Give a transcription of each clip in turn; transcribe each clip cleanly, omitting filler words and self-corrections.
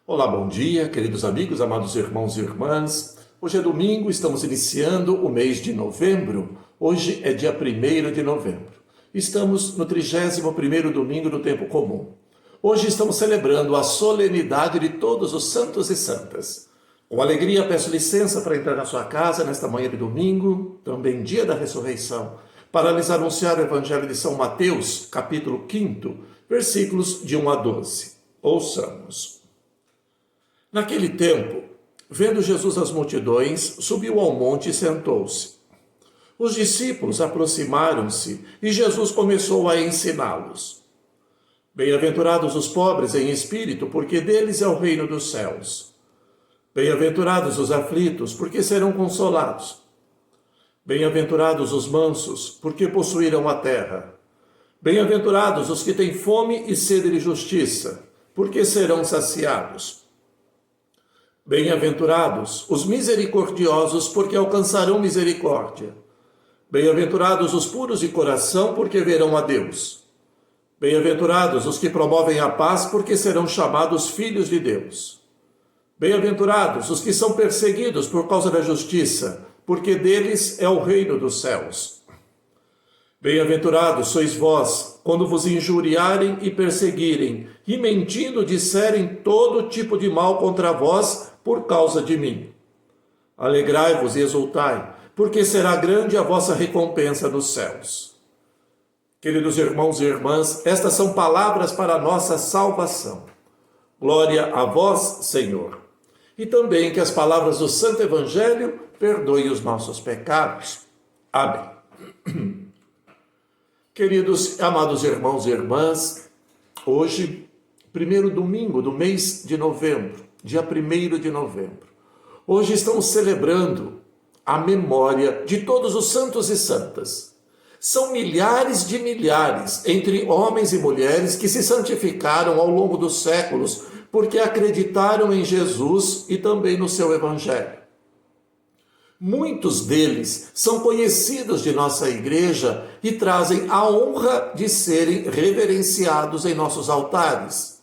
Olá, bom dia, queridos amigos, amados irmãos e irmãs. Hoje é domingo, estamos iniciando o mês de novembro. Hoje é dia 1º de novembro. Estamos no 31º domingo do tempo comum. Hoje estamos celebrando a solenidade de todos os santos e santas. Com alegria peço licença para entrar na sua casa nesta manhã de domingo, também dia da ressurreição, para lhes anunciar o Evangelho de São Mateus, capítulo 5, versículos de 1 a 12. Ouçamos. Naquele tempo, vendo Jesus as multidões, subiu ao monte e sentou-se. Os discípulos aproximaram-se e Jesus começou a ensiná-los. Bem-aventurados os pobres em espírito, porque deles é o reino dos céus. Bem-aventurados os aflitos, porque serão consolados. Bem-aventurados os mansos, porque possuirão a terra. Bem-aventurados os que têm fome e sede de justiça, porque serão saciados. Bem-aventurados os misericordiosos, porque alcançarão misericórdia. Bem-aventurados os puros de coração, porque verão a Deus. Bem-aventurados os que promovem a paz, porque serão chamados filhos de Deus. Bem-aventurados os que são perseguidos por causa da justiça, porque deles é o reino dos céus. Bem-aventurados sois vós, quando vos injuriarem e perseguirem, e mentindo disserem todo tipo de mal contra vós por causa de mim. Alegrai-vos e exultai, porque será grande a vossa recompensa nos céus. Queridos irmãos e irmãs, estas são palavras para a nossa salvação. Glória a vós, Senhor. E também que as palavras do Santo Evangelho perdoem os nossos pecados. Amém. Queridos, amados irmãos e irmãs, hoje, primeiro domingo do mês de novembro, dia 1º de novembro, hoje estamos celebrando a memória de todos os santos e santas. São milhares de milhares, entre homens e mulheres, que se santificaram ao longo dos séculos, porque acreditaram em Jesus e também no seu Evangelho. Muitos deles são conhecidos de nossa igreja e trazem a honra de serem reverenciados em nossos altares.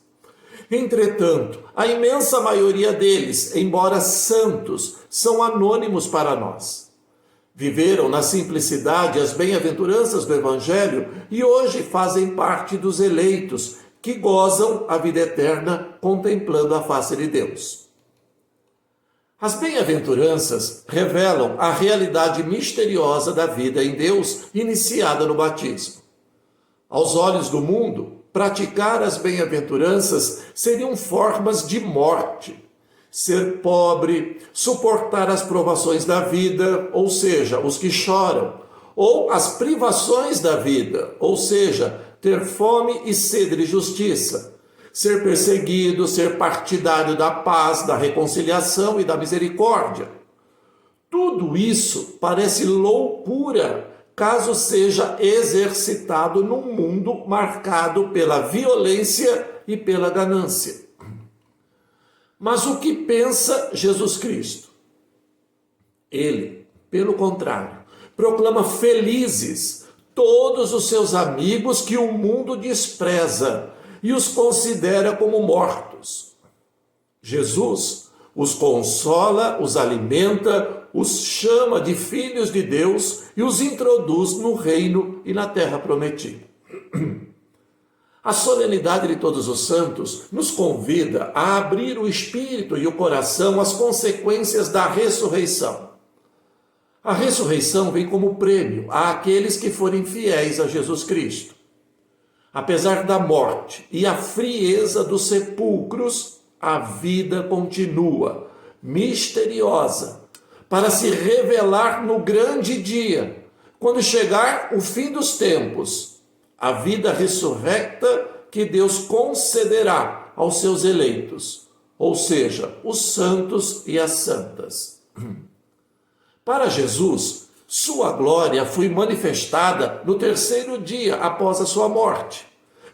Entretanto, a imensa maioria deles, embora santos, são anônimos para nós. Viveram na simplicidade as bem-aventuranças do Evangelho e hoje fazem parte dos eleitos que gozam a vida eterna contemplando a face de Deus. As bem-aventuranças revelam a realidade misteriosa da vida em Deus iniciada no batismo. Aos olhos do mundo, praticar as bem-aventuranças seriam formas de morte. Ser pobre, suportar as provações da vida, ou seja, os que choram, ou as privações da vida, ou seja, ter fome e sede de justiça. Ser perseguido, ser partidário da paz, da reconciliação e da misericórdia. Tudo isso parece loucura, caso seja exercitado num mundo marcado pela violência e pela ganância. Mas o que pensa Jesus Cristo? Ele, pelo contrário, proclama felizes todos os seus amigos que o mundo despreza e os considera como mortos. Jesus os consola, os alimenta, os chama de filhos de Deus e os introduz no reino e na terra prometida. A solenidade de todos os santos nos convida a abrir o espírito e o coração às consequências da ressurreição. A ressurreição vem como prêmio àqueles que forem fiéis a Jesus Cristo. Apesar da morte e a frieza dos sepulcros, a vida continua, misteriosa, para se revelar no grande dia, quando chegar o fim dos tempos, a vida ressurrecta que Deus concederá aos seus eleitos, ou seja, os santos e as santas. Para Jesus, sua glória foi manifestada no 3º dia após a sua morte.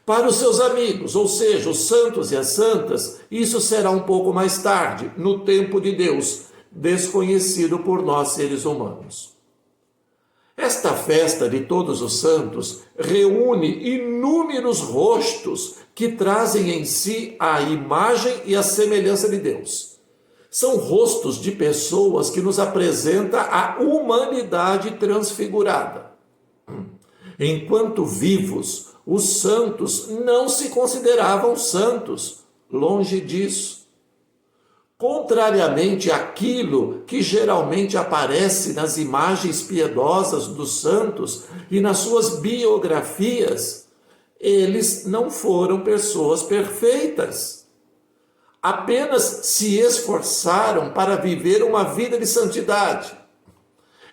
Para os seus amigos, ou seja, os santos e as santas, isso será um pouco mais tarde, no tempo de Deus, desconhecido por nós seres humanos. Esta festa de Todos os Santos reúne inúmeros rostos que trazem em si a imagem e a semelhança de Deus. São rostos de pessoas que nos apresentam a humanidade transfigurada. Enquanto vivos, os santos não se consideravam santos, longe disso. Contrariamente àquilo que geralmente aparece nas imagens piedosas dos santos e nas suas biografias, eles não foram pessoas perfeitas. Apenas se esforçaram para viver uma vida de santidade.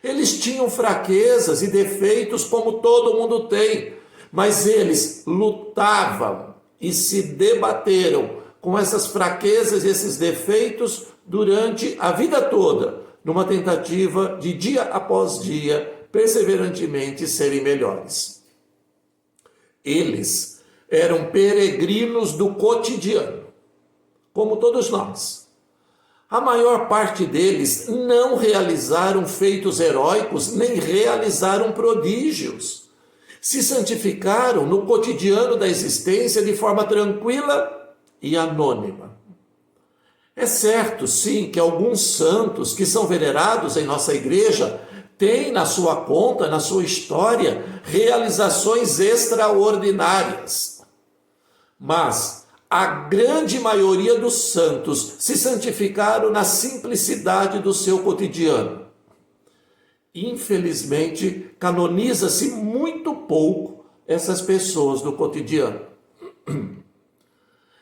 Eles tinham fraquezas e defeitos como todo mundo tem, mas eles lutavam e se debateram com essas fraquezas e esses defeitos durante a vida toda, numa tentativa de dia após dia, perseverantemente serem melhores. Eles eram peregrinos do cotidiano, como todos nós. A maior parte deles não realizaram feitos heróicos, nem realizaram prodígios. Se santificaram no cotidiano da existência de forma tranquila e anônima. É certo, sim, que alguns santos que são venerados em nossa igreja têm na sua conta, na sua história, realizações extraordinárias. Mas a grande maioria dos santos se santificaram na simplicidade do seu cotidiano. Infelizmente, canoniza-se muito pouco essas pessoas do cotidiano.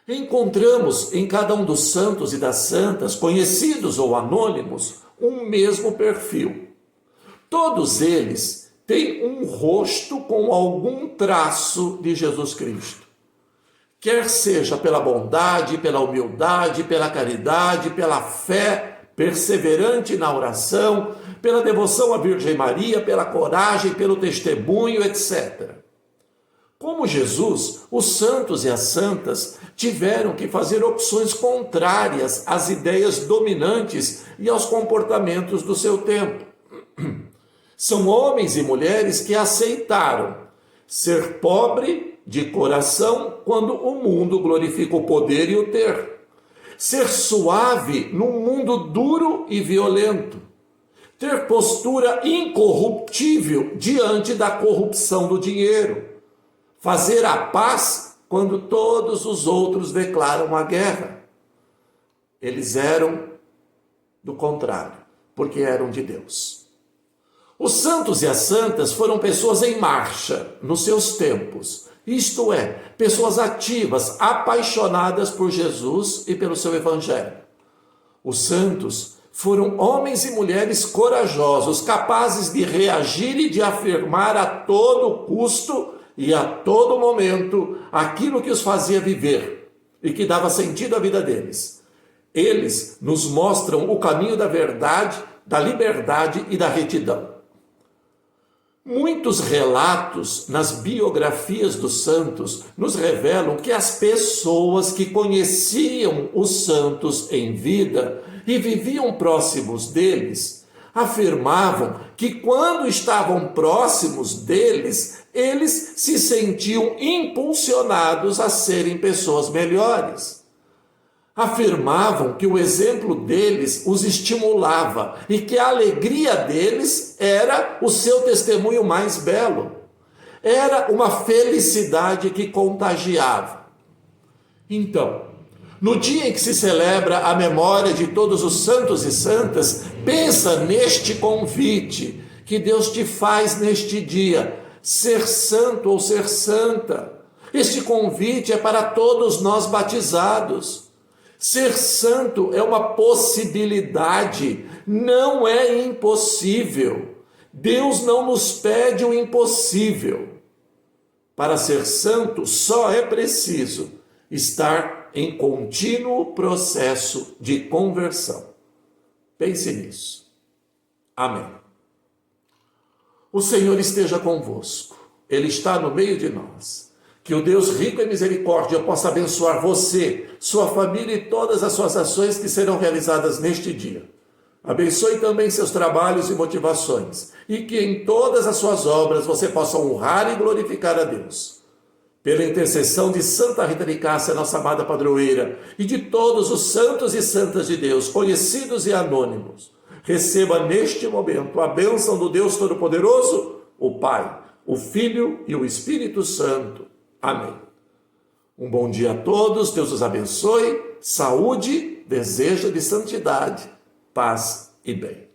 Encontramos em cada um dos santos e das santas, conhecidos ou anônimos, um mesmo perfil. Todos eles têm um rosto com algum traço de Jesus Cristo. Quer seja pela bondade, pela humildade, pela caridade, pela fé perseverante na oração, pela devoção à Virgem Maria, pela coragem, pelo testemunho, etc. Como Jesus, os santos e as santas tiveram que fazer opções contrárias às ideias dominantes e aos comportamentos do seu tempo. São homens e mulheres que aceitaram ser pobre de coração quando o mundo glorifica o poder e o ter. Ser suave num mundo duro e violento. Ter postura incorruptível diante da corrupção do dinheiro. Fazer a paz quando todos os outros declaram a guerra. Eles eram do contrário, porque eram de Deus. Os santos e as santas foram pessoas em marcha nos seus tempos, isto é, pessoas ativas, apaixonadas por Jesus e pelo seu evangelho. Os santos foram homens e mulheres corajosos, capazes de reagir e de afirmar a todo custo e a todo momento aquilo que os fazia viver e que dava sentido à vida deles. Eles nos mostram o caminho da verdade, da liberdade e da retidão. Muitos relatos nas biografias dos santos nos revelam que as pessoas que conheciam os santos em vida e viviam próximos deles, afirmavam que quando estavam próximos deles, eles se sentiam impulsionados a serem pessoas melhores. Afirmavam que o exemplo deles os estimulava e que a alegria deles era o seu testemunho mais belo. Era uma felicidade que contagiava. Então, no dia em que se celebra a memória de todos os santos e santas, pensa neste convite que Deus te faz neste dia, ser santo ou ser santa. Este convite é para todos nós batizados. Ser santo é uma possibilidade, não é impossível. Deus não nos pede o impossível. Para ser santo, só é preciso estar em contínuo processo de conversão. Pense nisso. Amém. O Senhor esteja convosco. Ele está no meio de nós. Que o Deus rico em misericórdia possa abençoar você, sua família e todas as suas ações que serão realizadas neste dia. Abençoe também seus trabalhos e motivações, e que em todas as suas obras você possa honrar e glorificar a Deus. Pela intercessão de Santa Rita de Cássia, nossa amada padroeira, e de todos os santos e santas de Deus, conhecidos e anônimos, receba neste momento a bênção do Deus Todo-Poderoso, o Pai, o Filho e o Espírito Santo. Amém. Um bom dia a todos, Deus os abençoe, saúde, desejo de santidade, paz e bem.